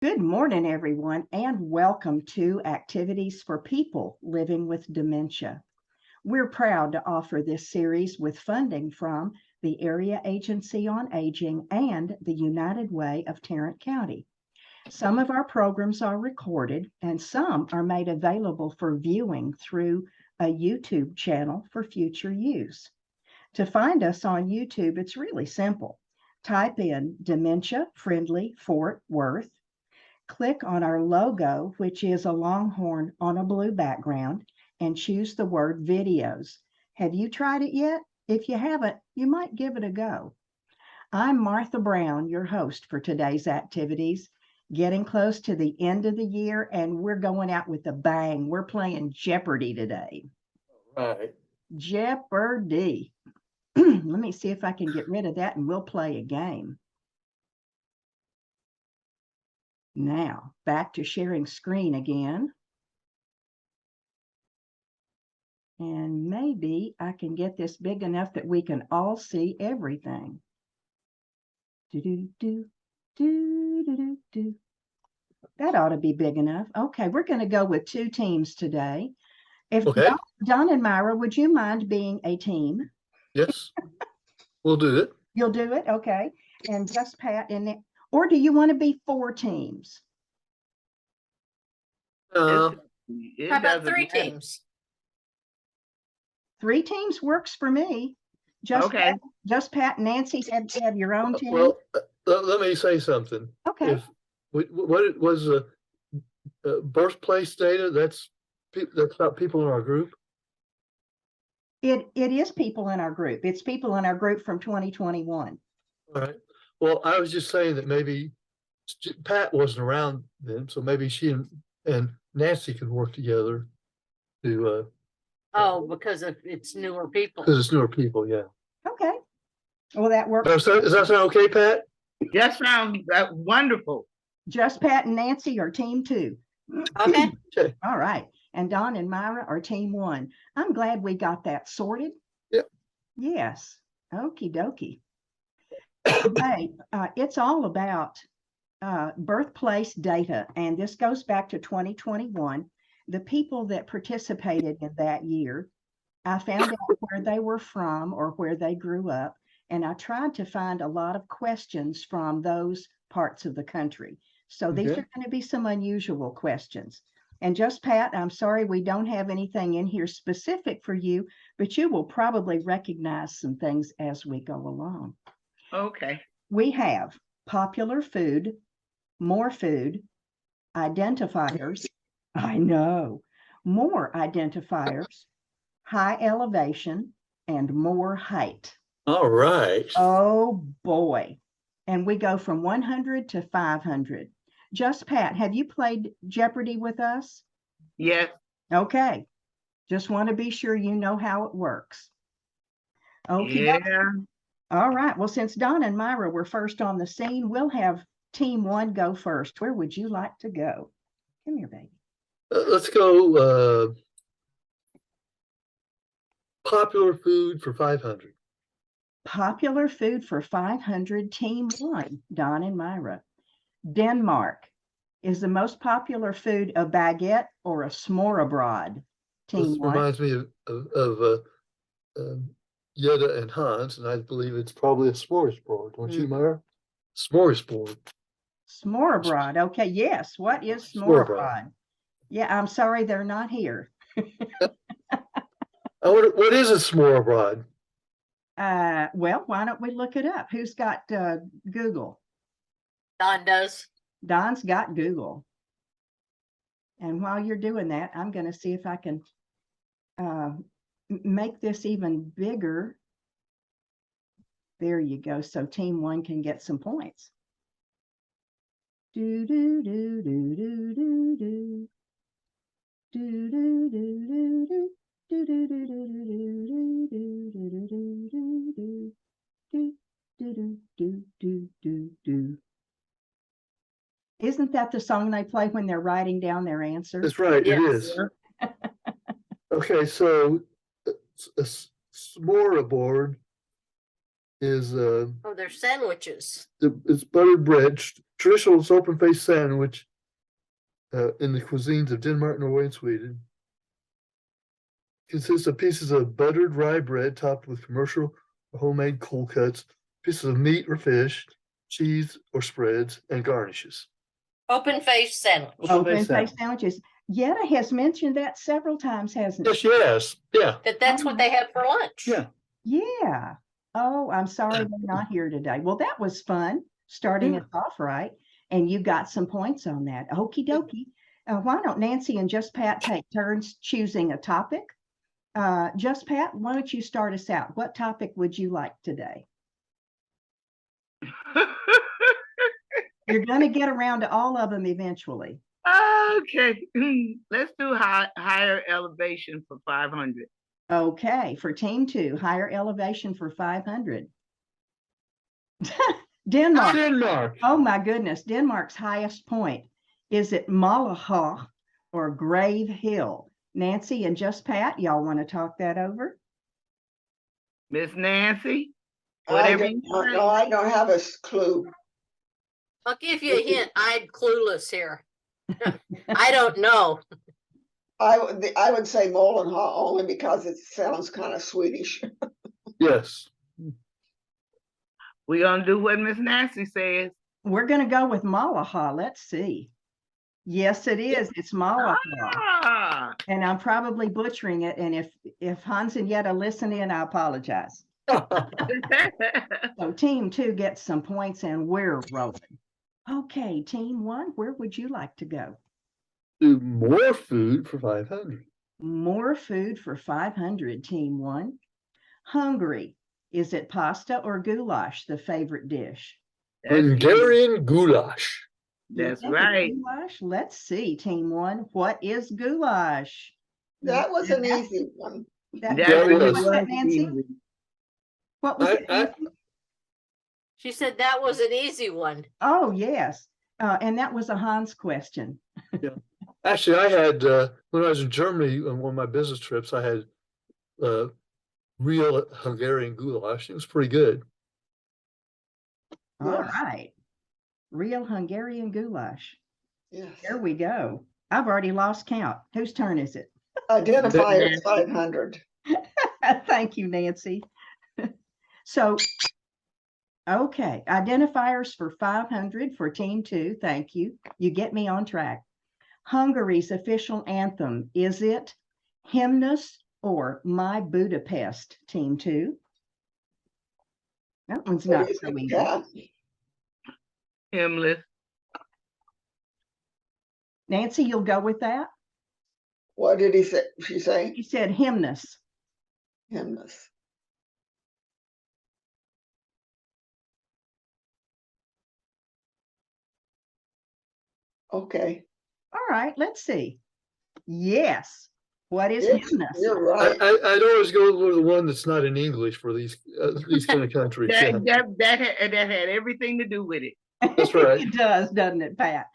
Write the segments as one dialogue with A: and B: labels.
A: Good morning, everyone, and welcome to Activities for People Living with Dementia. We're proud to offer this series with funding from the Area Agency on Aging and the United Way of Tarrant County. Some of our programs are recorded and some are made available for viewing through a YouTube channel for future use. To find us on YouTube, it's really simple. Type in Dementia Friendly Fort Worth. Click on our logo, which is a longhorn on a blue background, and choose the word videos. Have you tried it yet? If you haven't, you might give it a go. I'm Martha Brown, your host for today's activities. Getting close to the end of the year, and we're going out with a bang. We're playing Jeopardy today.
B: Right.
A: Jeopardy. Let me see if I can get rid of that and we'll play a game. Now, back to sharing screen again. And maybe I can get this big enough that we can all see everything. That ought to be big enough. Okay, we're going to go with two teams today. If
B: Okay.
A: Don and Myra, would you mind being a team?
B: Yes, we'll do it.
A: You'll do it? Okay. And just Pat in it. Or do you want to be four teams?
C: How
D: about three teams?
A: Three teams works for me. Just Pat and Nancy have your own team.
B: Well, let me say something.
A: Okay.
B: What it was birthplace data, that's not people in our group.
A: It is people in our group. It's people in our group from 2021.
B: All right. Well, I was just saying that maybe Pat wasn't around then, so maybe she and Nancy could work together to.
D: Because it's newer people.
B: Because it's newer people, yeah.
A: Okay. Well, that works.
B: Does that sound okay, Pat?
C: That sounds wonderful.
A: Just Pat and Nancy are team two.
D: Okay.
B: Okay.
A: All right. And Don and Myra are team one. I'm glad we got that sorted.
B: Yep.
A: Yes. Okie dokie. Okay. It's all about birthplace data. And this goes back to 2021. The people that participated in that year, I found out where they were from or where they grew up. And I tried to find a lot of questions from those parts of the country. So these are going to be some unusual questions. And just Pat, I'm sorry we don't have anything in here specific for you, but you will probably recognize some things as we go along.
C: Okay.
A: We have popular food, more food, identifiers. I know, more identifiers, high elevation, and more height.
B: All right.
A: Oh boy. And we go from 100 to 500. Just Pat, have you played Jeopardy with us?
C: Yes.
A: Okay. Just want to be sure you know how it works. Okay.
C: Yeah.
A: All right. Well, since Don and Myra were first on the scene, we'll have team one go first. Where would you like to go? Come here, baby.
B: Let's go popular food for 500.
A: Popular food for 500, team one, Don and Myra. Denmark. Is the most popular food a baguette or a s'more abroad? Team
B: This
A: one.
B: reminds me of Yetta and Hans, and I believe it's probably a smorgasbord, don't you, Myra? Smorgasbord.
A: S'more abroad. Okay, yes. What is s'more abroad? Yeah, I'm sorry they're not here.
B: What is a s'more abroad?
A: Well, why don't we look it up? Who's got Google?
D: Don does.
A: Don's got Google. And while you're doing that, I'm going to see if I can make this even bigger. There you go. So team one can get some points. Do do do do do do do. Do do do do do. Do do do do do do do do do do do do do. Isn't that the song they play when they're writing down their answers?
B: That's right,
D: Yes.
B: it is. Okay, so a smorgasbord is
D: Oh, they're sandwiches.
B: it's buttered bread, traditional open-faced sandwich in the cuisines of Denmark, Norway, and Sweden. Consists of pieces of buttered rye bread topped with commercial or homemade cold cuts, pieces of meat or fish, cheese or spreads, and garnishes.
D: Open face sandwich.
A: Open face sandwiches. Yetta has mentioned that several times, hasn't
B: Yes,
A: she?
B: yes, yeah.
D: That's what they have for lunch.
B: Yeah.
A: Yeah. Oh, I'm sorry they're not here today. Well, that was fun, starting us off right. And you got some points on that. Okie dokie. Why don't Nancy and Just Pat take turns choosing a topic? Just Pat, why don't you start us out? What topic would you like today? You're going to get around to all of them eventually.
C: Okay, let's do higher elevation for 500.
A: Okay, for team 2, higher elevation for 500. Denmark.
B: Denmark.
A: Oh my goodness, Denmark's highest point. Is it Malaha or Grave Hill? Nancy and Just Pat, y'all want to talk that over?
C: Miss Nancy?
E: I
C: Whatever
E: don't
C: you
E: know.
C: say.
E: No, I don't have a clue.
D: I'll give you a hint. I'm clueless here. I don't know.
E: I would say Molenha only because it sounds kind of Swedish.
B: Yes.
C: We're gonna do what Miss Nancy says.
A: We're going to go with Malaha. Let's see. Yes, it is. It's Malaha.
C: Ah,
A: And I'm probably butchering it. And if Hans and Yetta listen in, I apologize. So team 2 gets some points and we're rolling. Okay, team 1, where would you like to go?
B: Do more food for 500.
A: More food for 500, team 1. Hungary. Is it pasta or goulash, the favorite dish?
C: That's easy.
B: Hungarian goulash.
A: You
C: That's
A: think it's
C: right.
A: Goulash? Let's see, team 1. What is goulash?
E: That was an
A: That-
E: easy one.
A: that-
B: Yeah, it
A: what's
B: is.
A: that, Nancy? What was it, Nancy?
D: She said that was an easy one.
A: Oh, yes. And that was a Hans question.
B: Actually, I had, when I was in Germany on one of my business trips, I had real Hungarian goulash. It was pretty good.
A: All
E: Yes.
A: right. Real Hungarian goulash.
E: Yes.
A: There we go. I've already lost count. Whose turn is it?
E: Identifier is 500.
A: Thank you, Nancy. So, okay, identifiers for 500 for team 2. Thank you. You get me on track. Hungary's official anthem, is it Hymnus or My Budapest, team 2? That one's
E: What
A: not
E: do you
A: so
E: think,
A: easy.
E: Pat?
C: Himless.
A: Nancy, you'll go with that?
E: What did he say? She say?
A: He said hymnus.
E: Hymnus. Okay.
A: All right, let's see. Yes. What is
E: Yes,
A: hymnus?
E: you're right.
B: I'd always go with the one that's not in English for these kind of countries. Yeah.
C: That had everything to do with it.
B: That's right.
A: It does, doesn't it, Pat?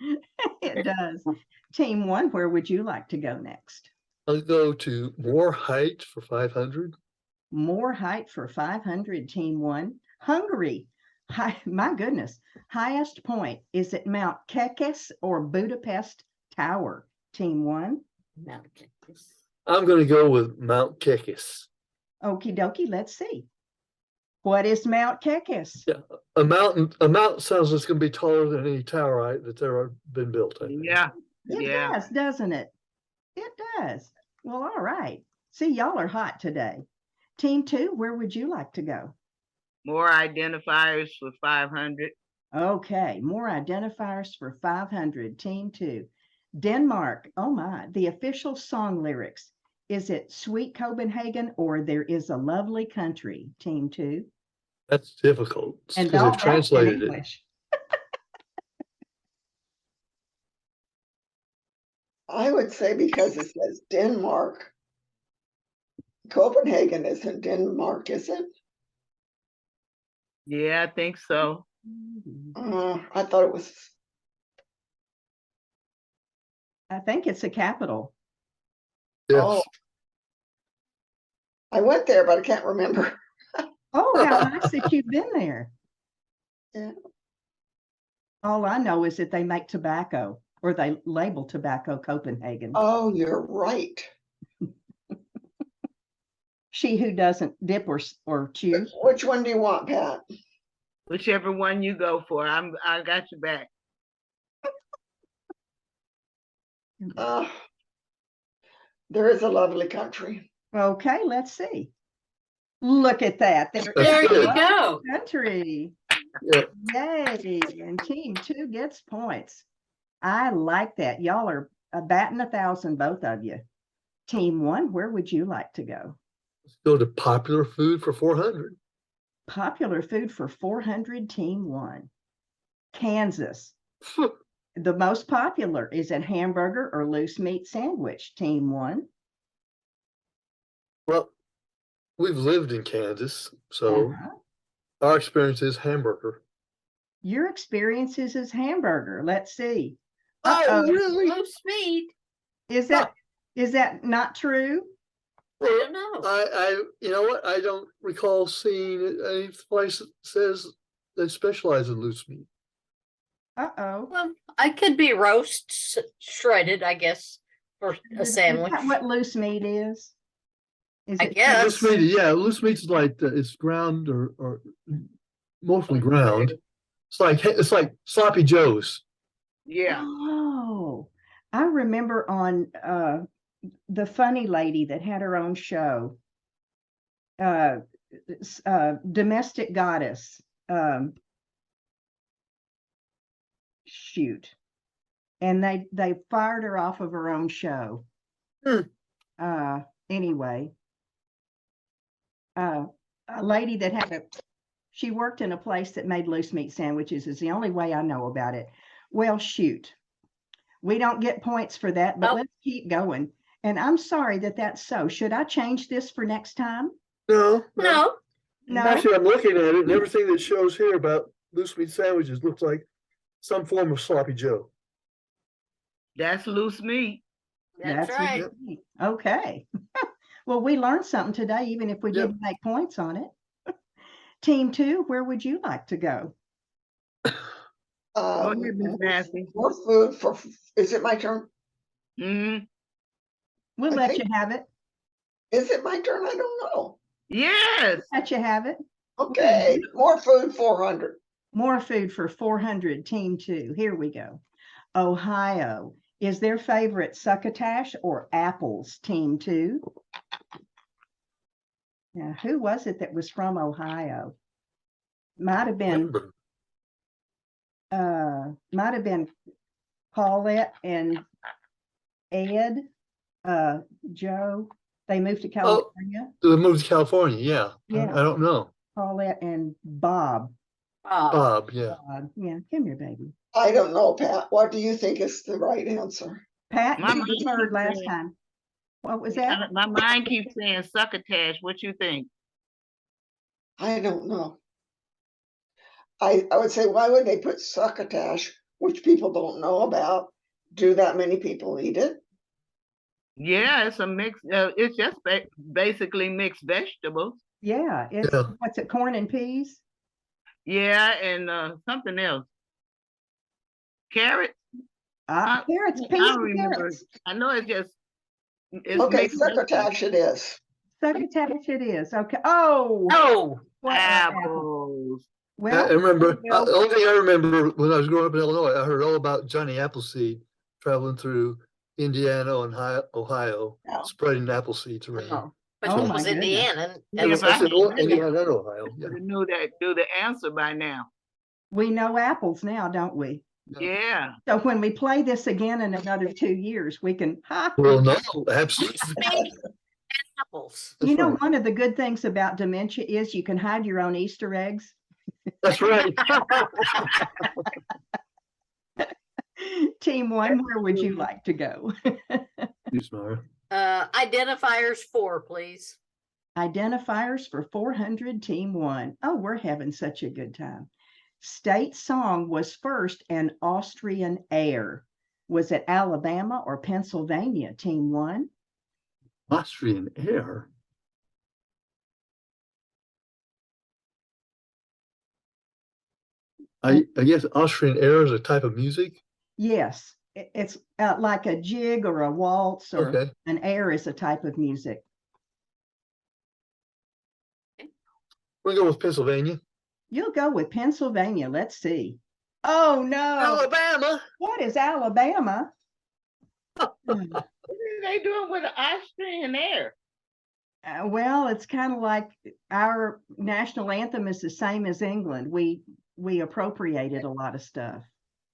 A: It does. Team 1, where would you like to go next?
B: I'll go to more height for 500.
A: More height for 500, team 1. Hungary. My goodness. Highest point. Is it Mount Kekes or Budapest Tower, team 1?
D: No.
B: I'm going to go with Mount Kekes.
A: Okie dokie, let's see. What is Mount Kekes?
B: Yeah. A mountain sounds like it's going to be taller than any tower that's ever been built. I think.
C: Yeah.
A: It
C: Yeah.
A: does, doesn't it? It does. Well, all right. See, y'all are hot today. Team 2, where would you like to go?
C: More identifiers for 500.
A: Okay, more identifiers for 500, team 2. Denmark, oh my, the official song lyrics. Is it Sweet Copenhagen or There Is a Lovely Country, team 2?
B: That's difficult
A: And
B: because
A: all
B: they've
A: that's in
B: translated it.
A: English.
E: I would say because it says Denmark. Copenhagen isn't Denmark, is it?
C: Yeah, I think so.
E: I thought it was.
A: I think it's a capital.
B: Yes.
E: Oh. I went there, but I can't remember.
A: Oh, how nice that you've been there.
E: Yeah.
A: All I know is that they make tobacco, or they label tobacco Copenhagen.
E: Oh, you're right.
A: She who doesn't dip or chew.
E: Which one do you want, Pat?
C: Whichever one you go for, I got your back.
E: Uh, there is a lovely country.
A: Okay, let's see. Look at that.
B: That's
D: There you
B: good.
D: go.
A: Country.
B: Yeah.
A: Yay. And team 2 gets points. I like that. Y'all are batting 1,000, both of you. Team 1, where would you like to go?
B: Let's go to popular food for 400.
A: Popular food for 400, team 1. Kansas. The most popular is it hamburger or loose meat sandwich, team 1.
B: Well, we've lived in Kansas, so
A: Uh-huh.
B: our experience is hamburger.
A: Your experiences is hamburger. Let's see.
B: Oh,
A: Uh-oh.
B: really?
D: Low speed.
A: Is that not true?
D: I don't know.
B: You know what? I don't recall seeing any place that says they specialize in loose meat.
A: Uh-oh.
D: Well, I could be roast shredded, I guess, for a sandwich.
A: Is that what loose meat is? Is
D: I
A: it-
D: guess.
B: Loose meat, yeah, loose meat's like it's ground or mostly ground. It's like sloppy joes.
C: Yeah.
A: Oh, I remember on the funny lady that had her own show, Domestic Goddess. Shoot. And they fired her off of her own show. Anyway, a lady that she worked in a place that made loose meat sandwiches is the only way I know about it. Well, shoot. We don't get points for that, but
D: Nope.
A: let's keep going. And I'm sorry that that's so. Should I change this for next time?
B: No,
D: No,
A: No.
B: Actually, I'm looking at it, and everything that shows here about loose meat sandwiches looks like some form of sloppy joe.
C: That's loose meat.
D: that's right.
A: loose meat. Okay. Well, we learned something today, even if we
B: Yep.
A: didn't make points on it. Team 2, where would you like to go?
C: Go ahead, Miss
E: More
C: Nancy.
E: food for, is it my turn?
C: Hmm.
A: We'll
E: I
A: let
E: think-
A: you have it.
E: Is it my turn? I don't know.
C: Yes.
A: Let you have it.
E: Okay, more food, 400.
A: More food for 400, team 2. Here we go. Ohio. Is their favorite succotash or apples, team 2? Now, who was it that was from Ohio? Might have been Paulette and Ed, Joe. They moved to California.
B: They moved to California, yeah.
A: Yeah.
B: I don't know.
A: Paulette and Bob.
B: Bob, yeah.
A: Yeah, come here, baby.
E: I don't know, Pat. What do you think is the right answer?
A: Pat,
C: My
A: you
C: mind
A: heard
C: keeps
A: last
C: saying-
A: time. What was that?
C: My mind keeps saying succotash. What you think?
E: I don't know. I would say, why would they put succotash, which people don't know about? Do that many people eat it?
C: Yeah, it's a mix. It's just basically mixed vegetables.
A: Yeah, it's
B: Yeah.
A: what's it, corn and peas?
C: Yeah, and something else. Carrots.
A: Carrots,
C: I
A: peas
C: don't
A: and
C: remember.
A: carrots.
C: I know it's just. It's
E: Okay,
C: mixed vegetables.
E: succotash it is.
A: Succotash it is. Okay. Oh,
D: Oh,
A: what are apples?
C: Apples.
B: I
A: Well,
B: remember,
A: there you go.
B: the only thing I remember when I was growing up in Illinois, I heard all about Johnny Appleseed traveling through Indiana and Ohio,
E: Yeah.
B: spreading apple seeds around.
A: Oh,
D: but
A: Oh
D: it
A: my
D: was
A: goodness.
D: Indiana.
C: Yeah,
D: And
C: if
B: I
C: I
B: said,
C: had known
B: Indiana and Ohio, yeah.
C: I knew the answer by now.
A: we know apples now, don't we?
C: Yeah.
A: So when we play this again in another 2 years, we can,
B: Well, no, absolutely.
D: Speak apples.
A: you
B: That's
A: know,
B: right.
A: one of the good things about dementia is you can hide your own Easter eggs.
B: That's right.
A: Team 1, where would you like to go?
B: You smart.
D: Identifiers 4, please.
A: Identifiers for 400, team 1. Oh, we're having such a good time. State song was first an Austrian air. Was it Alabama or Pennsylvania, team 1?
B: Austrian air. I guess Austrian air is a type of music.
A: Yes, it's like a jig or a waltz or
B: Okay.
A: an air is a type of music.
B: We'll go with Pennsylvania.
A: You'll go with Pennsylvania. Let's see. Oh no.
B: Alabama.
A: What is Alabama?
C: What are they doing with the Austrian air?
A: Well, it's kind of like our national anthem is the same as England. We appropriated a lot of stuff.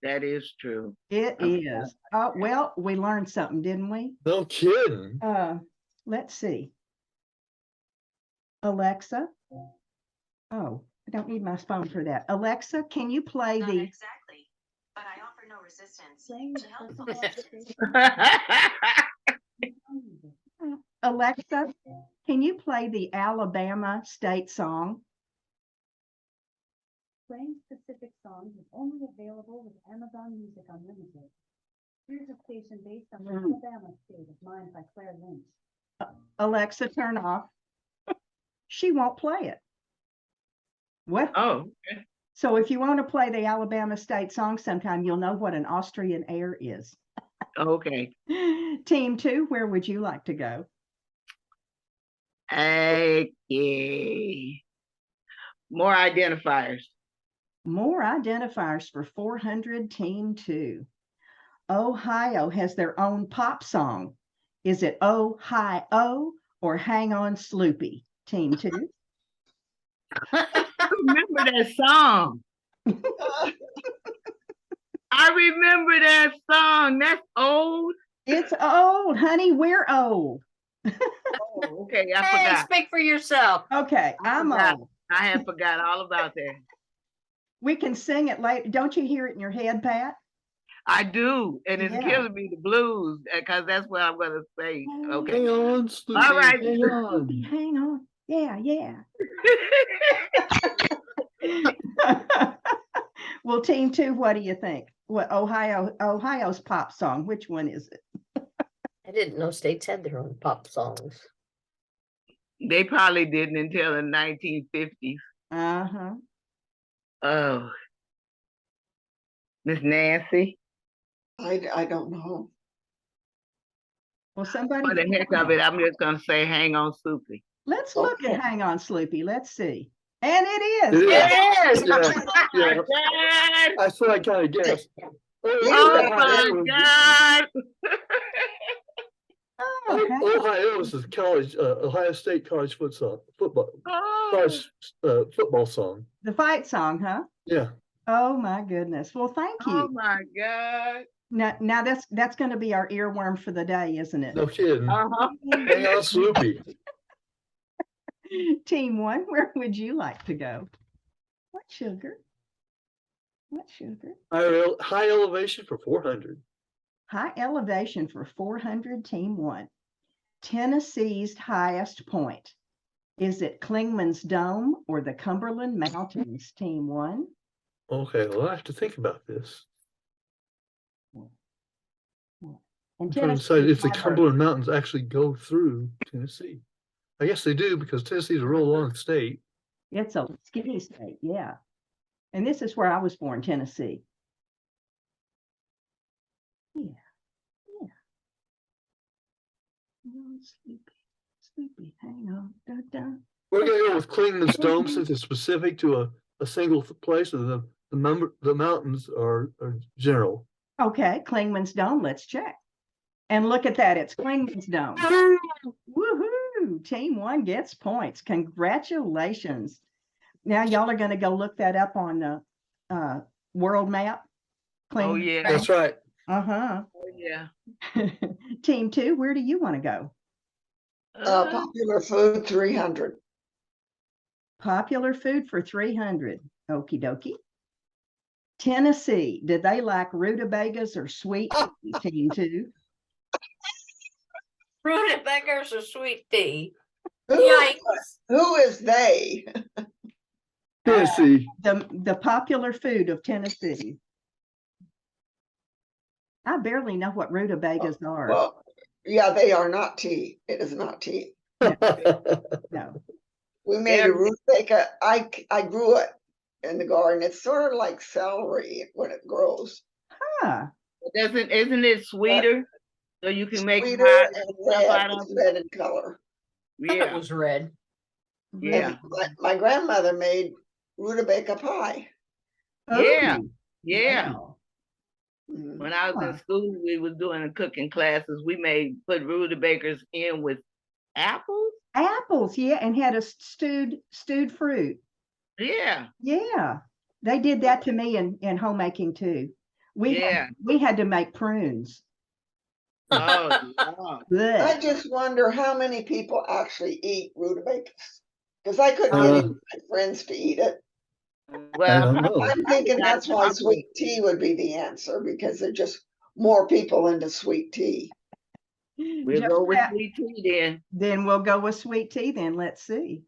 C: That is true.
A: It
C: I
A: is. Oh, well, we learned something, didn't we?
B: No kidding.
A: Let's see. Alexa. Oh, I don't need my phone for that. Alexa, can you play
F: Not
A: the
F: exactly, but I offer no resistance.
A: Alexa, can you play the Alabama state song?
G: Playing specific songs is only available with Amazon Music Unlimited. Here's a station based on the Alabama state of mind by Claire Lynch.
A: Alexa, turn off. She won't play it. What?
C: Oh,
A: So if you want to play the Alabama state song sometime, you'll know what an Austrian air is.
C: okay.
A: Team 2, where would you like to go?
C: Okay. More identifiers.
A: More identifiers for 400, Team 2. Ohio has their own pop song. Is it Oh-Hi-Oh or Hang On Sloopy? Team 2.
C: I remember that song. I remember that song. That's old.
A: It's old, honey. We're old.
C: Oh, okay, I
D: Hey,
C: forgot.
D: speak for yourself.
A: Okay, I'm
C: forgot.
A: old.
C: I had forgot all about that.
A: We can sing it later. Don't you hear it in your head, Pat?
C: I do, and it's
A: Yeah.
C: killing me, the blues, because that's what I'm gonna say. Okay.
B: Hang on, Sloopy.
C: All right.
B: Hang on.
A: Hang on. Yeah, yeah. Well, Team 2, what do you think? What Ohio's pop song? Which one is it?
D: I didn't know states had their own pop songs.
C: They probably didn't until the 1950s.
A: Uh-huh.
C: Oh, Miss Nancy.
E: I don't know.
A: Well, somebody.
C: For the heck of it, I'm just gonna say, hang on, Soupy.
A: Let's look
E: Okay.
A: at Hang On Sloopy. Let's see. And it is.
B: It is.
D: Yes.
B: Yeah, yeah.
C: God!
B: That's what I kind of guessed.
C: Oh my God!
A: Oh, Hang On.
B: Ohio is a college, Ohio State college football
C: Oh,
B: college football song.
A: The fight song, huh?
B: Yeah.
A: Oh my goodness. Well, thank
C: oh
A: you.
C: my God!
A: Now that's going to be our earworm for the day, isn't it?
B: No kidding.
C: Uh-huh.
B: Hang on, Sloopy.
A: Team 1, where would you like to go? What sugar? What sugar?
B: High elevation for 400.
A: High elevation for 400, Team 1. Tennessee's highest point. Is it Klingman's Dome or the Cumberland Mountains, Team 1?
B: Okay, well, I have to think about this.
A: And
B: I'm trying to decide
A: Tennessee
B: if the
A: has our-
B: Cumberland Mountains actually go through Tennessee. I guess they do because Tennessee's a real long state.
A: It's a skinny state, yeah. And this is where I was born, Tennessee. Yeah, yeah. Oh, sleepy, hang on. Da, da.
B: We're gonna go with Klingman's Dome since it's specific to a single place, and the mountains are general.
A: Okay, Klingman's Dome, let's check. And look at that, it's Klingman's Dome. Woohoo! Team 1 gets points. Congratulations. Now y'all are going to go look that up on the world map.
C: Oh
A: Klingman's
C: yeah.
B: That's right.
A: Uh-huh.
C: Oh yeah.
A: Team 2, where do you want to go?
E: Popular food 300.
A: Popular food for 300. Okie dokie. Tennessee, did they like rutabagas or sweet tea, Team 2?
D: Rutabagas or sweet tea?
E: Who,
D: Yikes.
E: who is they?
B: Tennessee.
A: The popular food of Tennessee. I barely know what rutabagas are.
E: Well, yeah, they are not tea. It is not tea.
A: No.
E: We made a rutabaga. I grew it in the garden. It's sort of like celery when it grows.
A: Huh.
C: Isn't it sweeter? So you can make
E: Sweeter
C: hot
E: and
C: stuff
E: red,
C: out of
E: it's
C: it?
E: red in color.
D: It
C: Yeah,
D: was red.
C: yeah,
E: And my grandmother made rutabaga pie.
C: yeah,
A: Ooh,
C: yeah.
A: wow.
E: Mm.
C: When I was in
A: Huh.
C: school, we was doing the cooking classes. We put rutabagas in with apples.
A: Apples, yeah, and had a stewed fruit.
C: Yeah,
A: Yeah, they did that to me in homemaking too.
C: yeah.
A: We had to make prunes.
C: Oh, Lord.
E: I
A: Blech.
E: just wonder how many people actually eat rutabagas. Because I couldn't get
B: Uh,
E: even my friends to eat it.
B: I
C: Well,
B: don't know.
E: I'm thinking
C: not
E: that's why
C: chocolate.
E: sweet tea would be the answer, because there's just more people into sweet tea.
C: We'll
A: Just
C: go with
A: that.
C: sweet tea then.
A: Then we'll go with sweet tea then. Let's see.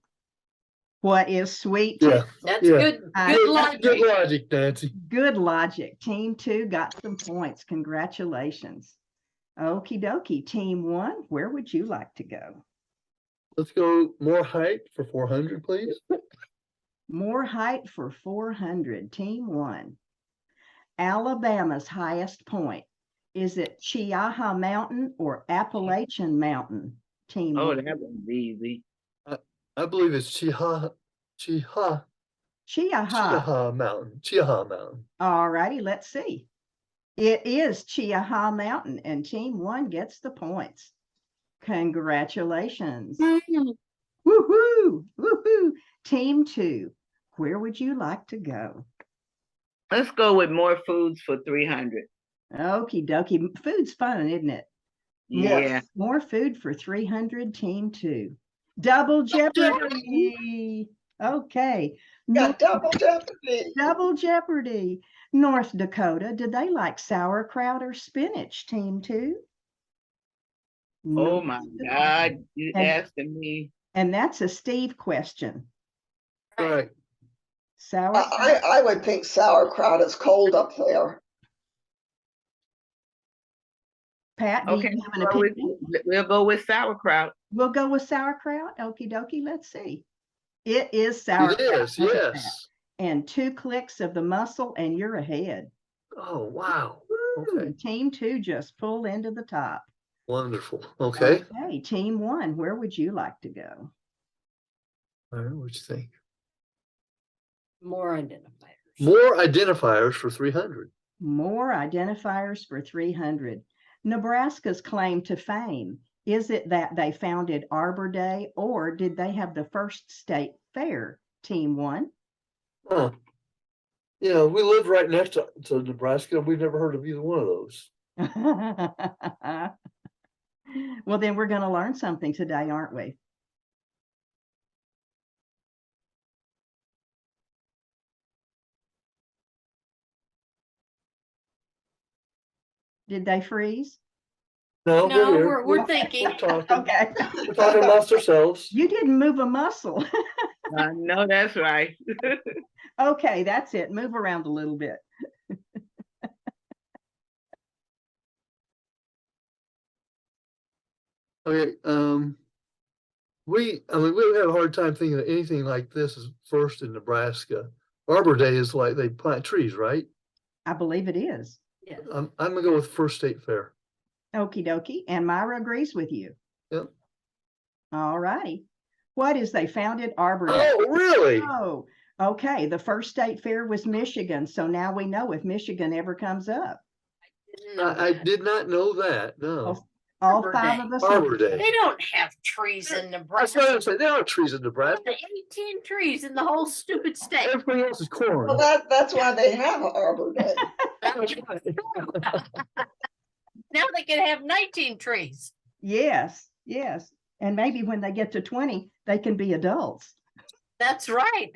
A: What is sweet tea?
B: Yeah,
D: That's
B: yeah.
D: good,
A: I-
D: good
B: Good
D: logic.
B: logic, Nancy.
A: Good logic. Team 2 got some points. Congratulations. Okie dokie. Team 1, where would you like to go?
B: Let's go more height for 400, please.
A: More height for 400. Team 1. Alabama's highest point. Is it Chiaha Mountain or Appalachian Mountain? Team
C: Oh,
A: 1.
C: that was easy.
B: I believe it's Chiaha
A: Chiaha.
B: Mountain. Chiaha Mountain.
A: All righty, let's see. It is Chiaha Mountain, and Team 1 gets the points. Congratulations. Woohoo! Woohoo! Team 2, where would you like to go?
C: Let's go with more foods for 300.
A: Okie dokie. Food's fun, isn't it?
C: Yeah.
A: More food for 300, Team 2. Double Jeopardy. Okay.
E: Got double jeopardy.
A: Double Jeopardy. North Dakota, do they like sauerkraut or spinach, Team 2?
C: Oh
A: North
C: my
A: Dakota.
C: God, you
A: And-
C: asking me.
A: And that's a Steve question.
B: Right.
A: Sauerkraut.
E: I would think sauerkraut is cold up there.
A: Pat, do
C: Okay,
A: you have an opinion?
C: we'll go with sauerkraut.
A: We'll go with sauerkraut. Okie dokie. Let's see. It is
B: It
A: sauerkraut.
B: is,
A: Look at that.
B: yes.
A: And 2 clicks of the muscle, and you're ahead.
B: Oh, wow.
A: Woo!
B: Okay.
A: Team 2 just pulled into the top.
B: Wonderful. Okay.
A: Okay. Team 1, where would you like to go?
B: All right, what you think?
D: More identifiers.
B: More identifiers for 300.
A: More identifiers for 300. Nebraska's claim to fame. Is it that they founded Arbor Day, or did they have the first state fair? Team 1.
B: Huh. Yeah, we live right next to Nebraska. We've never heard of either one of those.
A: Well, then we're going to learn something today, aren't we? Did they freeze?
B: No,
D: No,
B: we're here.
D: we're thinking.
B: We're talking.
A: Okay.
B: We're talking amongst ourselves.
A: You didn't move a muscle.
C: I know that's right.
A: Okay, that's it. Move around a little bit.
B: Okay, we would have a hard time thinking that anything like this is first in Nebraska. Arbor Day is like they plant trees, right?
A: I believe it is.
D: Yes.
B: I'm gonna go with first state fair.
A: Okie dokie. And Myra agrees with you.
B: Yep.
A: All righty. What is they founded Arbor Day?
B: Oh, really?
A: Oh, okay. The first state fair was Michigan. So now we know if Michigan ever comes up.
D: Didn't know
B: I
D: that.
B: did not know that, no.
A: All
D: Arbor
A: 5
D: Day.
A: of us.
B: Arbor Day.
D: They don't have trees in
B: That's what I'm
D: Nebraska.
B: saying. There are trees in Nebraska.
D: 18 trees in the whole stupid state.
B: Everything else is corn.
E: Well, that's why they have Arbor Day.
B: That's right.
D: Now they can have 19 trees.
A: Yes, yes. And maybe when they get to 20, they can be adults.
D: That's right.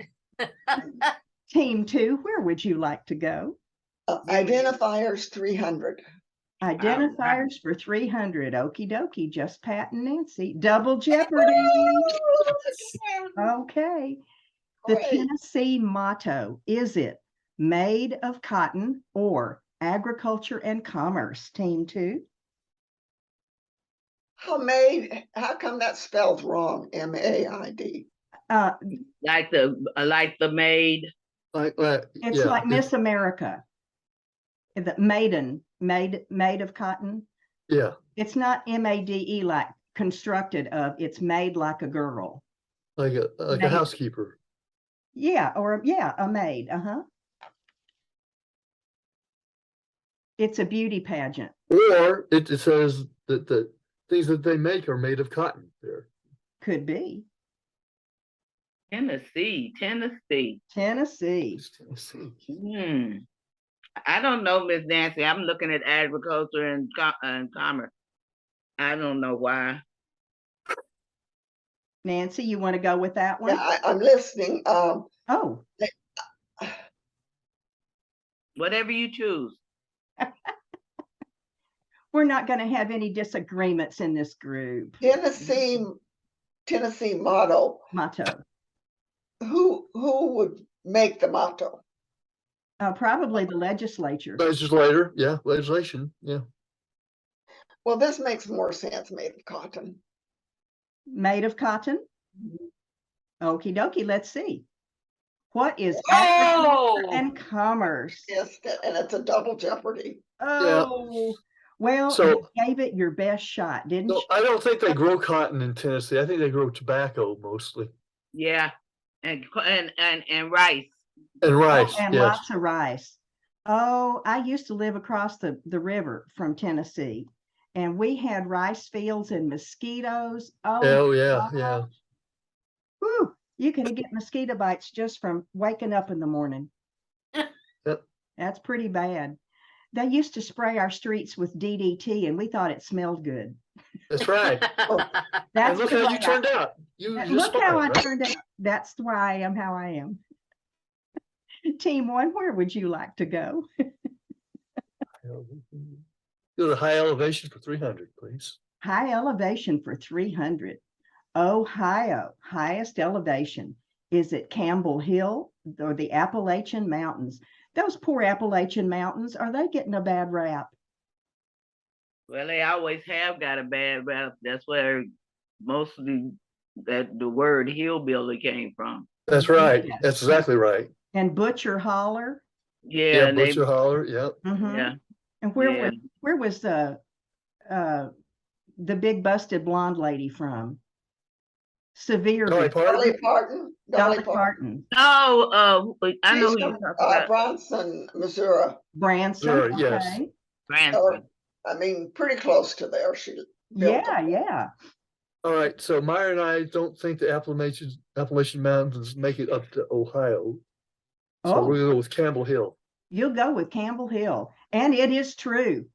A: Team 2, where would you like to go?
E: Identifiers 300.
A: Identifiers for 300. Okie dokie. Just Pat and Nancy. Double Jeopardy. Okay. The
E: Great.
A: Tennessee motto, is it made of cotton or agriculture and commerce? Team 2.
E: How come that's spelled wrong? MAID.
A: Uh,
C: Like the maid.
A: It's
B: yeah,
A: like Miss America. The maiden, made of cotton.
B: yeah,
A: It's not MADE like constructed of, it's made like a girl.
B: like a
A: Maiden.
B: housekeeper.
A: Yeah, or yeah, a maid. Uh-huh. It's a beauty pageant.
B: Or it says that the things that they make are made of cotton there.
A: Could be.
C: Tennessee.
A: Tennessee.
B: It's Tennessee.
C: I don't know, Miss Nancy. I'm looking at agriculture and commerce. I don't know why.
A: Nancy, you want to go with that one?
E: Yeah, I'm listening.
A: Oh,
C: Whatever you choose.
A: we're not going to have any disagreements in this group.
E: Tennessee motto.
A: Motto.
E: Who would make the motto?
A: Probably the legislature.
B: Legislator, yeah, legislation, yeah.
E: Well, this makes more sense made of cotton.
A: Made of cotton? Okie dokie, let's see. What is
D: Oh!
A: agriculture and commerce?
E: Yes, and it's a double jeopardy.
A: Oh, well,
B: So-
A: you gave it your best shot, didn't
B: No,
A: you?
B: I don't think they grow cotton in Tennessee. I think they grow tobacco mostly.
C: Yeah. And rice.
B: And rice,
A: And
B: yes.
A: lots of rice. Oh, I used to live across the river from Tennessee, and we had rice fields and mosquitoes.
B: Oh, yeah, yeah.
A: Whew, you can get mosquito bites just from waking up in the morning.
B: Yep.
A: That's pretty bad. They used to spray our streets with DDT, and we thought it smelled good.
B: That's right. And
A: That's
B: look
A: the
B: how
A: way
B: you turned out. You're
A: Look how
B: smart,
A: I
B: right?
A: turned out. That's why I am how I am. Team one, where would you like to go?
B: Go to high elevation for 300, please.
A: High elevation for 300. Ohio, highest elevation. Is it Campbell Hill or the Appalachian Mountains? Those poor Appalachian Mountains, are they getting a bad rap?
C: Well, they always have got a bad rap. That's where mostly the word hillbilly came from.
B: That's right.
A: Yes.
B: That's exactly right.
A: And Butcher Holler?
C: Yeah,
B: Yeah,
C: and they,
B: Butcher Holler, yep.
A: Mhm.
C: yeah.
A: And where
C: Yeah.
A: was the big busted blonde lady from? Severe.
B: Dolly Parton?
E: Dolly Parton.
A: Dolly Parton.
C: Oh, I know
E: She's
C: who you're
E: from
C: talking about.
E: Bronson, Missouri.
A: Branson.
B: Sure, yes.
A: Okay.
C: Branson.
E: I mean, pretty close to there. She built
A: Yeah,
E: it.
A: yeah.
B: All right, so Meyer and I don't think the Appalachian Mountains make it up to Ohio. So
A: Oh,
B: we're gonna go with Campbell Hill.
A: you'll go with Campbell Hill. And it is true.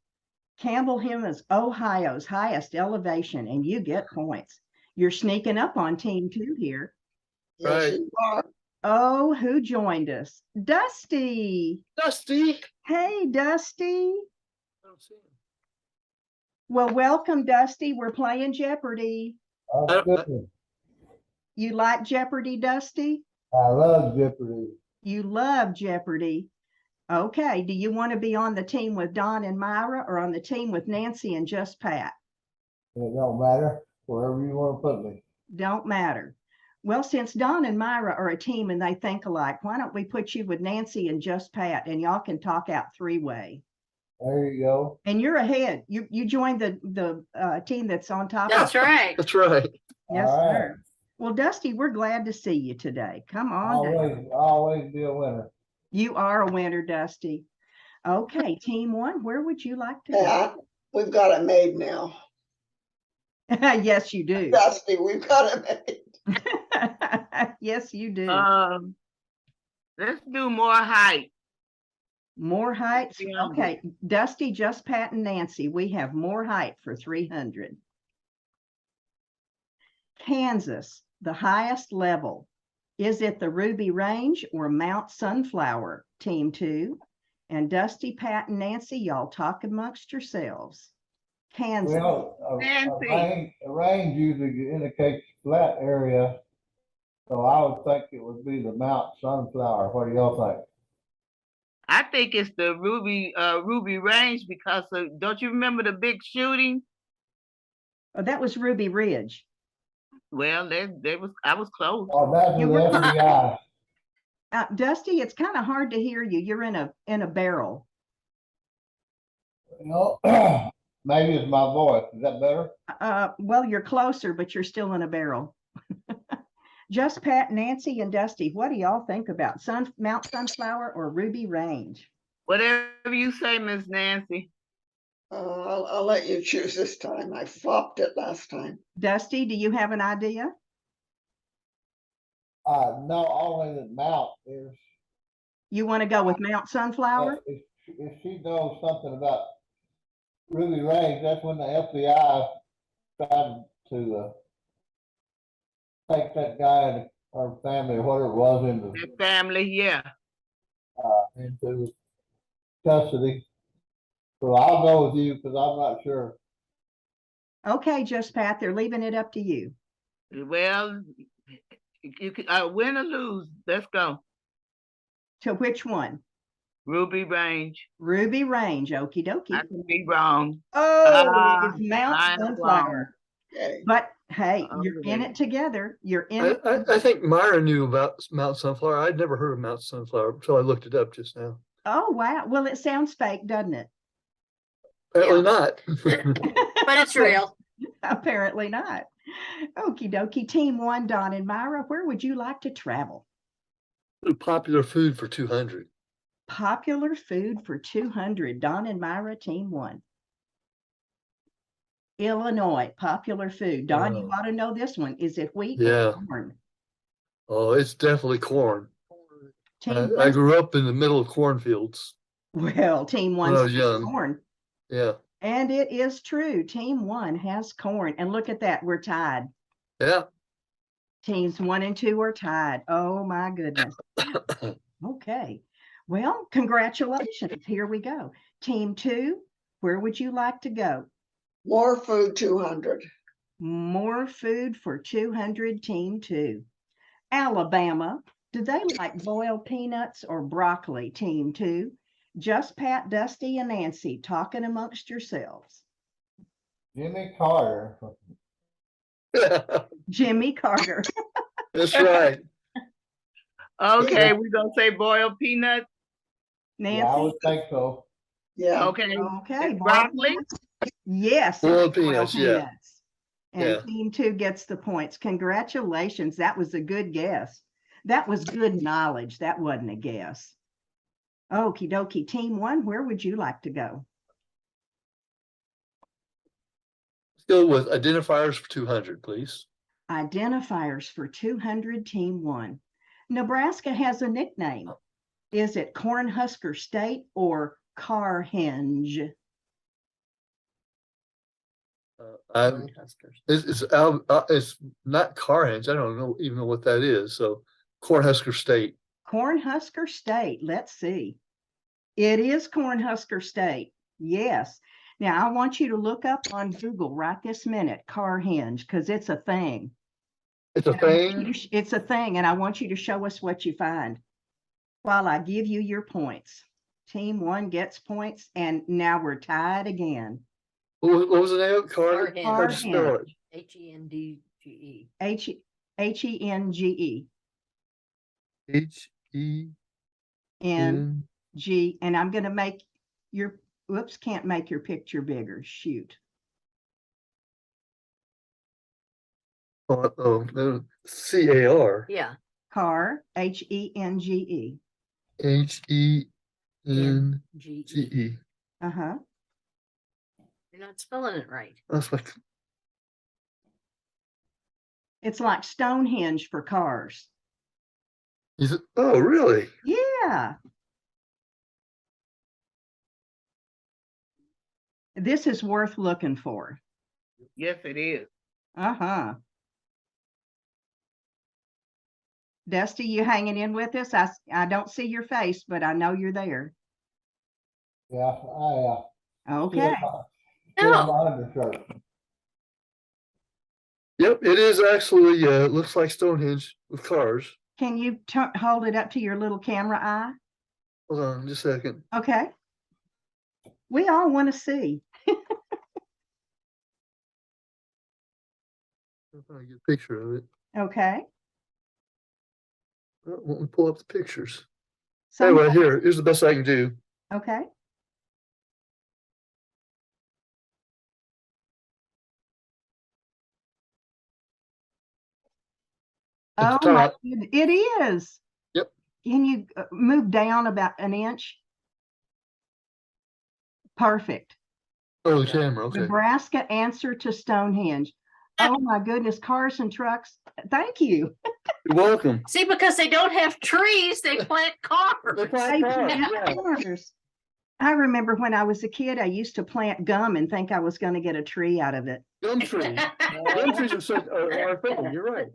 A: Campbell Hill is Ohio's highest elevation, and you get points. You're sneaking up on team two here.
E: Yes,
B: Right.
E: you are.
A: Oh, who joined us? Dusty.
B: Dusty.
A: Hey, Dusty.
B: I don't see him.
A: Well, welcome, Dusty. We're playing Jeopardy.
B: I-
A: You like Jeopardy, Dusty?
H: I love Jeopardy.
A: You love Jeopardy. Okay, do you want to be on the team with Don and Myra or on the team with Nancy and Just Pat?
H: It don't matter, wherever you want to put me.
A: Don't matter. Well, since Don and Myra are a team and they think alike, why don't we put you with Nancy and Just Pat and y'all can talk out three-way?
H: There you go.
A: And you're ahead. You joined the team that's on top.
D: That's right.
B: That's right.
A: Yes,
H: All right.
A: sir. Well, Dusty, we're glad to see you today. Come on down.
H: Always be a winner.
A: You are a winner, Dusty. Okay, team one, where would you like to go?
E: Pat, we've got it made now.
A: Yes, you do.
E: Dusty, we've got it made.
A: Yes, you do.
C: Let's do more height.
A: More heights.
C: 300.
A: Okay, Dusty, Just Pat, and Nancy, we have more height for 300. Kansas, the highest level. Is it the Ruby Range or Mount Sunflower? Team two. And Dusty, Pat, and Nancy, y'all talk amongst yourselves. Kansas.
H: Well,
C: Nancy.
H: a range usually indicates flat area. So I would think it would be the Mount Sunflower. What do y'all think?
C: I think it's the Ruby Range because don't you remember the big shooting?
A: Oh, that was Ruby Ridge.
C: Well, I was close.
H: Oh, that's
A: You
H: the
A: were-
H: FBI.
A: Dusty, it's kind of hard to hear you. You're in a barrel.
H: You know, maybe it's my voice. Is that better?
A: Well, you're closer, but you're still in a barrel. Just Pat, Nancy, and Dusty, what do y'all think about Mount Sunflower or Ruby Range?
C: Whatever you say, Miss Nancy.
E: I'll let you choose this time. I flopped it last time.
A: Dusty, do you have an idea?
H: No, only that Mount is,
A: You want to go with Mount Sunflower?
H: if she knows something about Ruby Range, that's when the FBI tried to take that guy and or family or whatever it was
C: Their family, yeah.
H: into custody. So I'll go with you because I'm not sure.
A: Okay, Just Pat, they're leaving it up to you.
C: Well, you can win or lose. Let's go.
A: To which one?
C: Ruby Range.
A: Ruby Range, okie dokie.
C: I could be wrong.
A: Oh, it's Mount
C: I'm
A: Sunflower.
E: Okay.
A: But hey, you're in
C: Okay.
A: it together. You're in it.
B: I think Myra knew about Mount Sunflower. I'd never heard of Mount Sunflower until I looked it up just now.
A: Oh, wow. Well, it sounds fake, doesn't it?
B: Apparently not.
D: But it's real.
A: Apparently not. Okie dokie. Team 1, Don and Myra, where would you like to travel?
B: Popular food for 200.
A: Popular food for 200. Don and Myra, Team 1. Illinois, popular food. Don, you
B: Oh.
A: ought to know this one. Is it wheat
B: Yeah.
A: or corn?
B: Oh, it's definitely corn.
A: Team
B: I
A: 1,
B: grew up in the middle of cornfields.
A: well, Team 1
B: when I was
A: says
B: young.
A: corn.
B: Yeah.
A: And it is true. Team 1 has corn. And look at that. We're tied.
B: Yeah.
A: Teams 1 and 2 are tied. Oh, my goodness. Okay. Well, congratulations. Here we go. Team 2, where would you like to go?
E: More food 200.
A: More food for 200, Team 2. Alabama, do they like boiled peanuts or broccoli, Team 2? Just Pat, Dusty, and Nancy talking amongst yourselves.
H: Jimmy Carter.
A: Jimmy Carter.
B: That's right.
C: Okay, we're gonna say boiled peanuts.
H: Yeah, I
A: Nancy?
H: would think so.
E: Yeah.
C: Okay.
A: Okay.
C: And
A: boiled
C: broccoli?
A: peanuts? Yes.
B: Boiled
A: boiled
B: peanuts, yeah.
A: peanuts. And
B: Yeah.
A: Team 2 gets the points. Congratulations. That was a good guess. That was good knowledge. That wasn't a guess. Okie dokie. Team 1, where would you like to go?
B: Let's go with identifiers for 200, please.
A: Identifiers for 200, Team 1. Nebraska has a nickname. Is it Cornhusker State or Carhenge?
B: It's not Carhenge. I don't even know what that is. So Cornhusker State.
A: Cornhusker State. Let's see. It is Cornhusker State. Yes. Now I want you to look up on Google right this minute, Carhenge, because it's a thing.
B: It's a
A: And I want you
B: thing.
A: to it's a thing, and I want you to show us what you find while I give you your points. Team 1 gets points, and now we're tied again.
B: What was the name of it? Carter?
D: Carhenge.
B: How'd you spell it?
D: Hengge.
A: Henge.
B: H-E-N.
A: And G, and I'm going to make your, whoops, can't make your picture bigger. Shoot.
B: C-A-R.
D: Yeah.
A: Car, Henge.
B: H-E-N-G-E.
A: Uh-huh.
D: You're not spelling it right.
B: That's like,
A: It's like Stonehenge for cars.
B: is it? Oh, really?
A: Yeah. This is worth looking for.
C: Yes, it is.
A: Uh-huh. Dusty, you hanging in with us? I don't see your face, but I know you're there.
H: Yeah,
A: Okay.
H: still
D: No.
H: my undershirt.
B: Yep, it is actually, looks like Stonehenge with cars.
A: Can you hold it up to your little camera eye?
B: Hold on just a second.
A: Okay. We all want to see.
B: I'll get a picture of it.
A: Okay.
B: Let me pull up the pictures.
A: Some-
B: Anyway, here's the best I can do.
A: Okay.
B: At
A: Oh
B: the
A: my,
B: top.
A: it is.
B: Yep.
A: Can you move down about an inch? Perfect.
B: Oh, the camera, okay.
A: Nebraska answer to Stonehenge. Oh my goodness, cars and trucks. Thank you.
B: You're welcome.
D: See, because they don't have trees, they plant cars.
B: They plant
A: They
B: cars,
A: plant
B: yeah.
A: cars. I remember when I was a kid, I used to plant gum and think I was going to get a tree out of it.
B: Gum trees. Gum trees are a thing, you're right.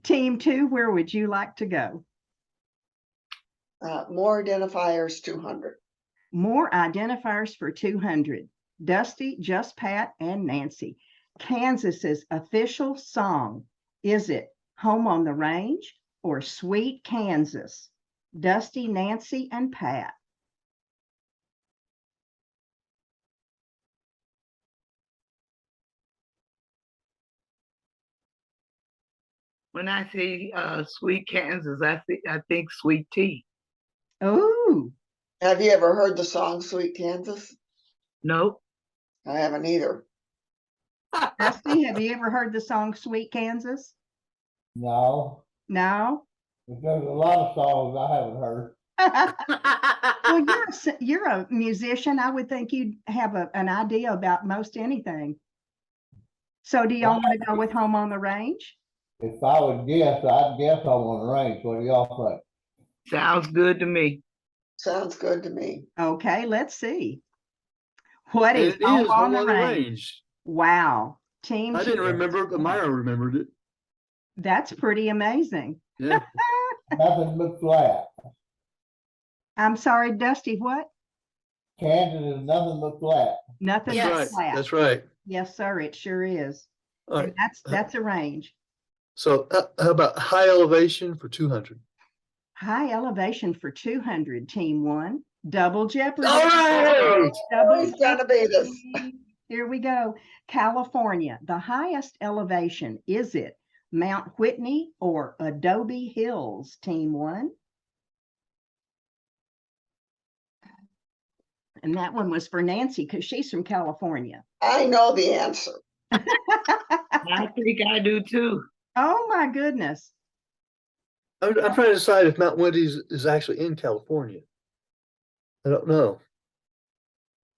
A: Team 2, where would you like to go?
E: More identifiers, 200.
A: More identifiers for 200. Dusty, Just Pat, and Nancy. Kansas's official song. Is it Home on the Range or Sweet Kansas? Dusty, Nancy, and Pat.
C: When I see sweet Kansas, I think sweet tea.
A: Oh,
E: Have you ever heard the song Sweet Kansas?
C: Nope.
E: I haven't either.
A: Dusty, have you ever heard the song Sweet Kansas?
H: No,
A: No?
H: but there's a lot of songs I haven't heard.
A: Well, you're a musician. I would think you'd have an idea about most anything. So do y'all want to go with Home on the Range?
H: If I would guess, I'd guess I'm on the range. What do y'all think?
C: Sounds good to me.
E: Sounds good to me.
A: Okay, let's see. What is
B: It
A: Home
B: is
A: on
B: Home
A: the
B: on the
A: Range?
B: Range.
A: Wow. Team
B: I didn't
A: 2.
B: remember, but Myra remembered it.
A: That's pretty amazing.
B: Yeah.
H: Nothing but flat.
A: I'm sorry, Dusty, what?
H: Kansas is nothing but flat.
A: Nothing
D: Yes.
A: but
B: Right,
A: flat.
B: that's right.
A: Yes, sir, it sure is.
B: All
A: And
B: right.
A: that's a range.
B: So how about high elevation for 200?
A: High elevation for 200, Team 1. Double Jeopardy.
B: All right.
A: Double
E: Who's gonna be this?
A: Jeopardy. Here we go. California, the highest elevation, is it Mount Whitney or Adobe Hills, Team 1? And that one was for Nancy because she's from California.
E: I know the answer.
C: I think I do too.
A: Oh my goodness.
B: I'm trying to decide if Mount Whitney is actually in California. I don't know.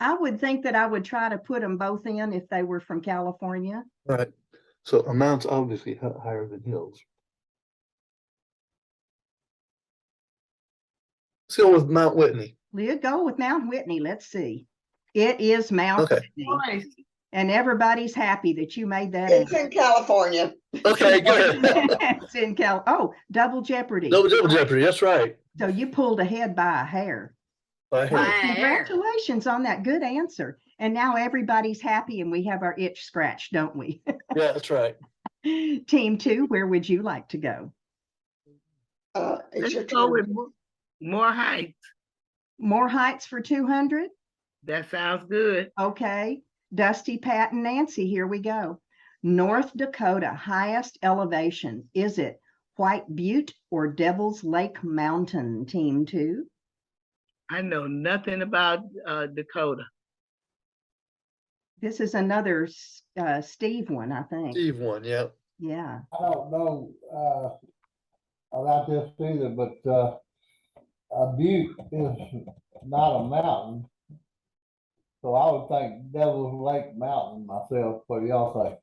A: I would think that I would try to put them both in if they were from California.
B: All right. So a mountain's obviously higher than hills. Let's go with Mount Whitney.
A: Let's go with Mount Whitney. Let's see. It is Mount
B: Okay.
A: Whitney.
C: Nice.
A: And everybody's happy that you made that.
E: It's
A: answer.
E: in California.
B: Okay, good.
A: It's in Oh, Double Jeopardy.
B: Double Jeopardy, that's right.
A: So you pulled ahead by a hair.
B: I heard.
D: Wow.
A: Congratulations on that good answer. And now everybody's happy and we have our itch scratched, don't we?
B: Yeah, that's right.
A: Team 2, where would you like to go?
E: It's
C: Let's
E: your
C: go
E: turn.
C: with more heights.
A: More heights for 200?
C: That sounds good.
A: Okay. Dusty, Pat, and Nancy, here we go. North Dakota, highest elevation. Is it White Butte or Devil's Lake Mountain, Team 2?
C: I know nothing about Dakota.
A: This is another Steve one, I think.
B: Steve won, yeah.
A: Yeah.
H: I don't know, about this either, but, a butte is not a mountain. So I would think Devil's Lake Mountain myself. What do y'all think?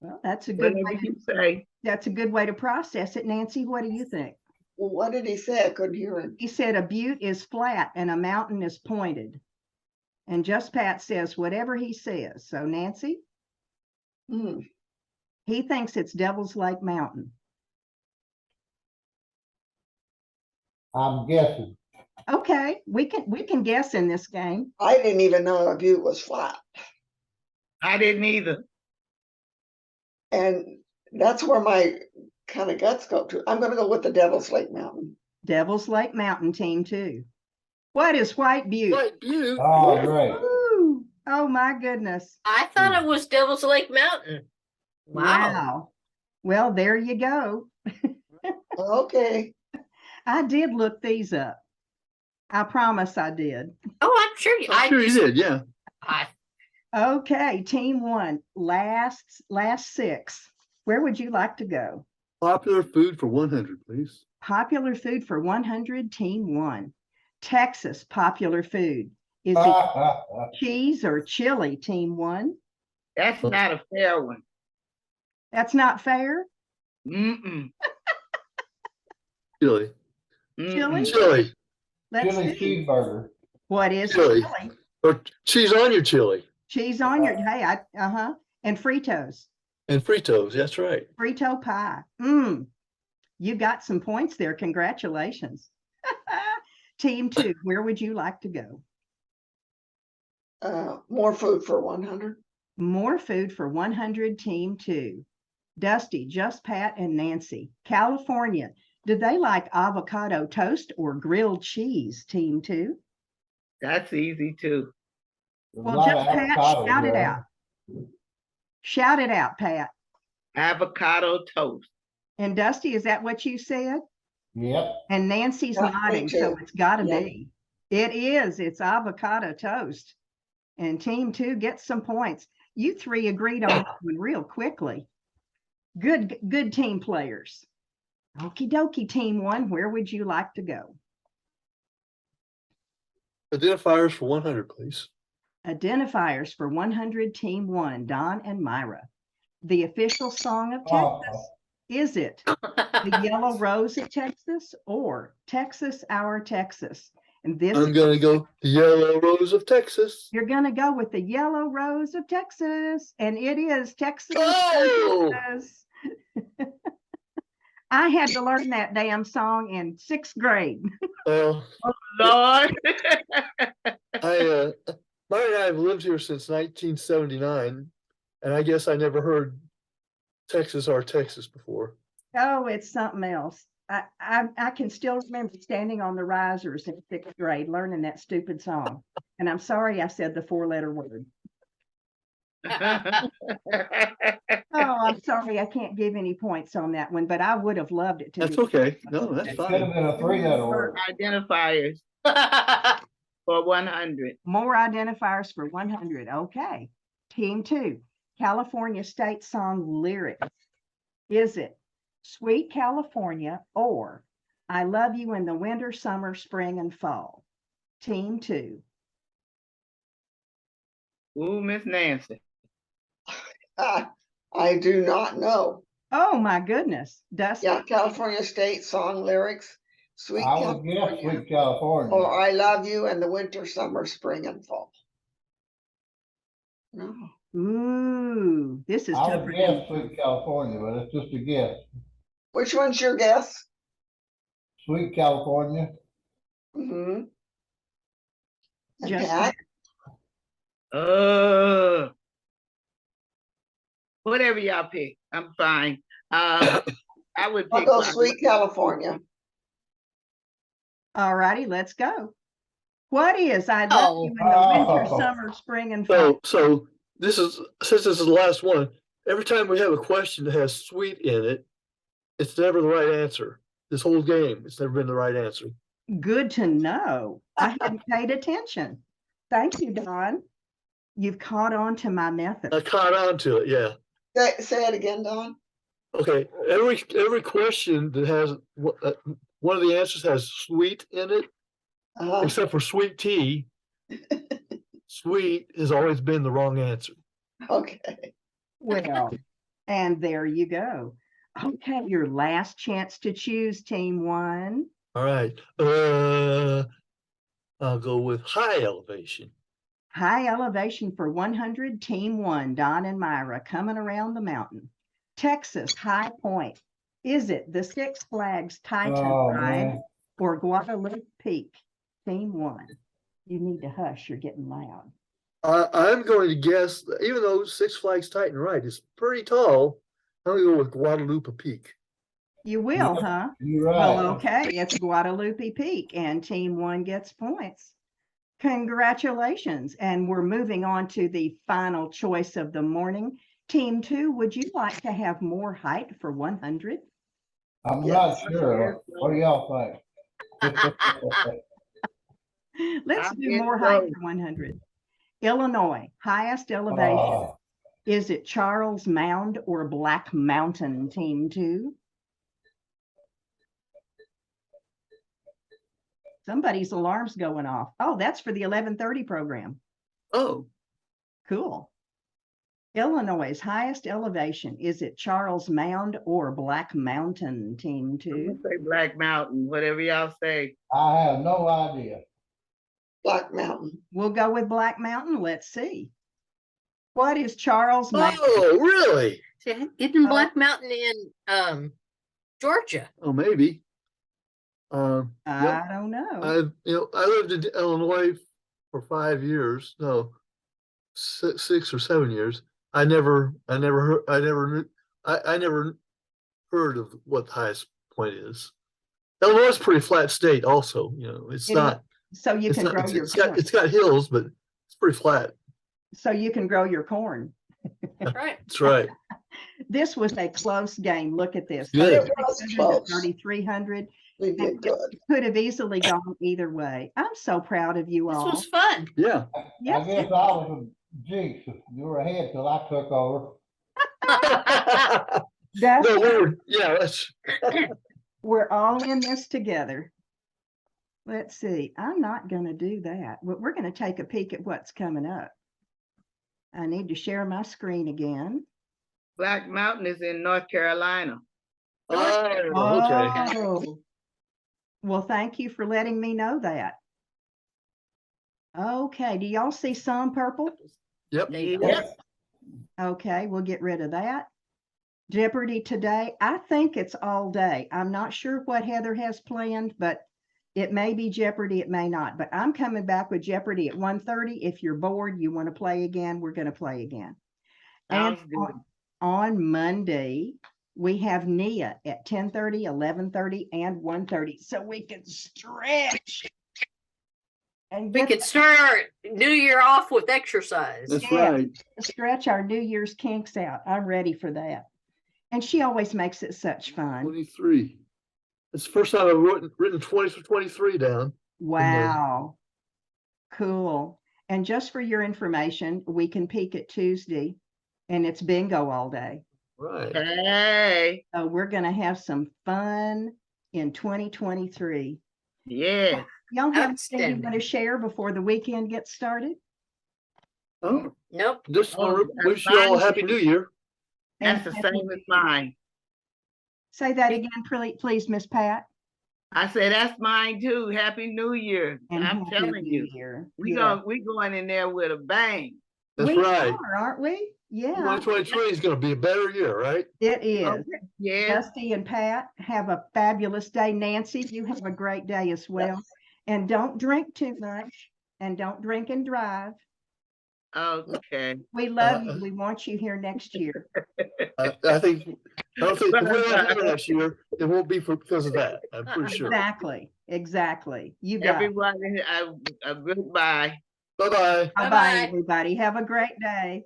A: Well, that's a good
C: Whatever
A: way
C: you say.
A: that's a good way to process it. Nancy, what do you think?
E: Well, what did he say? I couldn't hear him.
A: He said a butte is flat and a mountain is pointed. And Just Pat says whatever he says. So Nancy,
E: Hmm.
A: he thinks it's Devil's Lake Mountain.
H: I'm guessing.
A: Okay, we can guess in this game.
E: I didn't even know a butte was flat.
C: I didn't either.
E: And that's where my kind of guts go to. I'm gonna go with the Devil's Lake Mountain.
A: Devil's Lake Mountain, Team 2. What is White Butte?
B: White Butte.
H: Oh, great.
A: Ooh, oh my goodness.
D: I thought it was Devil's Lake Mountain. Wow.
A: Wow. Well, there you go.
E: Okay,
A: I did look these up. I promise I did.
D: Oh, I'm sure
B: I'm sure you did, yeah.
D: I,
A: Okay, team one, last six. Where would you like to go?
B: Popular food for 100, please.
A: Popular food for 100, team one. Texas popular food. Is it cheese or chili, team one?
C: That's not a fair one.
A: That's not fair.
C: Mm-mm.
B: Chili.
A: Chili?
B: Chili.
A: Let's
H: Chili
A: see.
H: cheeseburger.
A: What is
B: Chili.
A: chili?
B: Or cheese on your chili.
A: Cheese on your, hey, and Fritos.
B: And Fritos, that's right.
A: Frito pie. You got some points there. Congratulations. Team two, where would you like to go?
E: more food for 100.
A: More food for 100, team two. Dusty, Just Pat, and Nancy. California, do they like avocado toast or grilled cheese, team two?
C: That's easy too.
H: There's
A: Well,
H: a lot
A: Just
H: of
A: Pat,
H: avocados
A: shout it
H: there.
A: out. Shout it out, Pat.
C: Avocado toast.
A: And Dusty, is that what you said?
H: Yep.
A: And Nancy's
E: Yeah, me
A: nodding, so
E: too.
A: it's gotta
E: Yeah.
A: be. It is, it's avocado toast. And team two gets some points. You three agreed on that one real quickly. Good team players. Okie dokie, team one, where would you like to go?
B: Identifiers for 100, please.
A: Identifiers for 100, team one, Don and Myra. The official song of Texas, is it the Yellow Rose of Texas or Texas, Our Texas? And this,
B: I'm gonna go the Yellow Rose of Texas.
A: you're gonna go with the Yellow Rose of Texas, and it is Texas.
B: Oh!
A: Texas. I had to learn that damn song in 6th grade.
B: Well,
C: Lord.
B: Myra and I have lived here since 1979, and I guess I never heard Texas Our Texas before.
A: Oh, it's something else. I can still remember standing on the risers in 6th grade learning that stupid song. And I'm sorry I said the 4-letter word. Oh, I'm sorry I can't give any points on that one, but I would have loved it to
B: That's
A: be.
B: okay. No, that's
H: Could have
B: fine.
H: been a 3-letter word.
C: Identifiers for 100.
A: More identifiers for 100. Okay. Team two, California state song lyrics. Is it Sweet California or I Love You in the Winter, Summer, Spring, and Fall? Team two.
C: Ooh, Miss Nancy.
E: I do not know.
A: Oh my goodness. Dusty.
E: Yeah, California state song lyrics. Sweet
H: I would guess
E: California.
H: Sweet California.
E: Or I love you in the winter, summer, spring, and fall. No.
A: Ooh, this is
H: I
A: tougher
H: would
A: than
H: guess Sweet California, but it's just a guess.
E: Which one's your guess?
H: Sweet California.
E: Mm-hmm. And
A: Just
E: Pat?
C: Whatever y'all pick, I'm fine. I would
E: I'll
C: pick
E: go
C: one.
E: Sweet California.
A: all righty, let's go. What is I love you in the winter, summer, spring, and fall?
B: So this is, since this is the last one, every time we have a question that has sweet in it, it's never the right answer. This whole game, it's never been the right answer.
A: Good to know. I hadn't paid attention. Thank you, Don. You've caught on to my method.
B: I caught on to it, yeah.
E: Say it again, Don.
B: Okay, every question that has one of the answers has sweet in it, except for sweet tea. Sweet has always been the wrong answer.
E: Okay.
A: Well, and there you go. Okay, your last chance to choose, team one.
B: All right. I'll go with high elevation.
A: High elevation for 100, team one, Don and Myra coming around the mountain. Texas High Point. Is it the Six Flags Titan Ride
H: man.
A: or Guadalupe Peak? Team one. You need to hush, you're getting loud.
B: I'm going to guess, even though Six Flags Titan Ride is pretty tall, I'm going to go with Guadalupe Peak.
A: You will,
H: Yep,
A: huh?
H: You're right.
A: Well, okay, it's Guadalupe Peak and team one gets points. Congratulations. And we're moving on to the final choice of the morning. Team two, would you like to have more height for 100?
H: I'm
E: Yes.
H: not sure. What do y'all think?
A: Let's
C: I
A: do
C: guess
A: more height
C: so.
A: for 100. Illinois, highest elevation.
H: Oh,
A: Is it Charles Mound or Black Mountain, Team 2? Somebody's alarm's going off. Oh, that's for the 11:30 program.
B: Oh,
A: Cool. Illinois' highest elevation. Is it Charles Mound or Black Mountain, Team
C: I'm
A: 2?
C: gonna say Black Mountain, whatever y'all say.
H: I have no idea.
E: Black Mountain.
A: We'll go with Black Mountain. Let's see. What is Charles Mountain?
B: oh, really?
D: Isn't Black Mountain in Georgia?
B: Oh, maybe. Yep.
A: I don't know.
B: I lived in Illinois for 5 years. No, 6 or 7 years. I never heard of what the highest point is. Illinois is a pretty flat state also, it's
A: It
B: not,
A: So you
B: it's
A: can
B: not,
A: grow your
B: it's got,
A: corn.
B: it's got hills, but it's pretty flat.
A: So you can grow your corn.
D: Right.
B: That's right.
A: This was a close game. Look at this.
B: Good.
E: It was close.
A: 3,300.
E: We did good.
A: Could have easily gone either way. I'm so proud of you
D: This
A: all.
D: was fun.
B: Yeah.
H: I
A: Yes,
H: guess I was a jinx. You were ahead till I took over.
A: that's,
B: No, that's,
A: we're all in this together. Let's see. I'm not going to do that. We're going to take a peek at what's coming up. I need to share my screen again.
C: Black Mountain is in North Carolina.
B: oh, okay.
A: Oh, well, thank you for letting me know that. Okay, do y'all see some purple?
B: Yep.
C: Yep.
A: Okay, we'll get rid of that. Jeopardy today, I think it's all day. I'm not sure what Heather has planned, but it may be Jeopardy, it may not. But I'm coming back with Jeopardy at 1:30. If you're bored, you want to play again, we're going to play again. And
C: Sounds good.
A: on Monday, we have Nia at 10:30, 11:30, and 1:30. So we can stretch. And
D: We
A: get
D: could start our new year off with exercise.
B: That's
A: Yeah.
B: right.
A: stretch our New Year's kinks out. I'm ready for that. And she always makes it such fun.
B: 23. It's the first time I've written 20 for 23 down.
A: Wow. Cool. And just for your information, we can peek at Tuesday and it's bingo all day.
B: Right.
C: Hey,
A: So we're going to have some fun in 2023.
C: yeah.
A: Y'all have anything you
D: Outstanding.
A: want to share before the weekend gets started?
B: Oh,
D: Nope.
B: just
C: Oh,
B: want to wish you all a happy new year.
C: That's the
A: And
C: same as mine.
A: say that again, please, Miss Pat.
C: I said, that's mine too. Happy New Year.
A: And
C: I'm
A: Happy
C: telling
A: New
C: you,
A: Year.
C: we
A: Yeah.
C: going in there with a bang.
B: That's
A: We
B: right.
A: are, aren't we? Yeah,
B: 2023 is going to be a better year, right?
A: it is.
C: Okay. Yeah.
A: Dusty and Pat, have a fabulous day. Nancy, you have a great day as well. And don't drink too much and don't drink and drive.
C: Okay.
A: We love you. We want you here next year.
B: I don't think if we're not here next year, it won't be because of that. I'm pretty sure.
A: Exactly. You got it.
C: Everybody, a goodbye.
B: Bye-bye.
A: Bye-bye, everybody. Have a great day.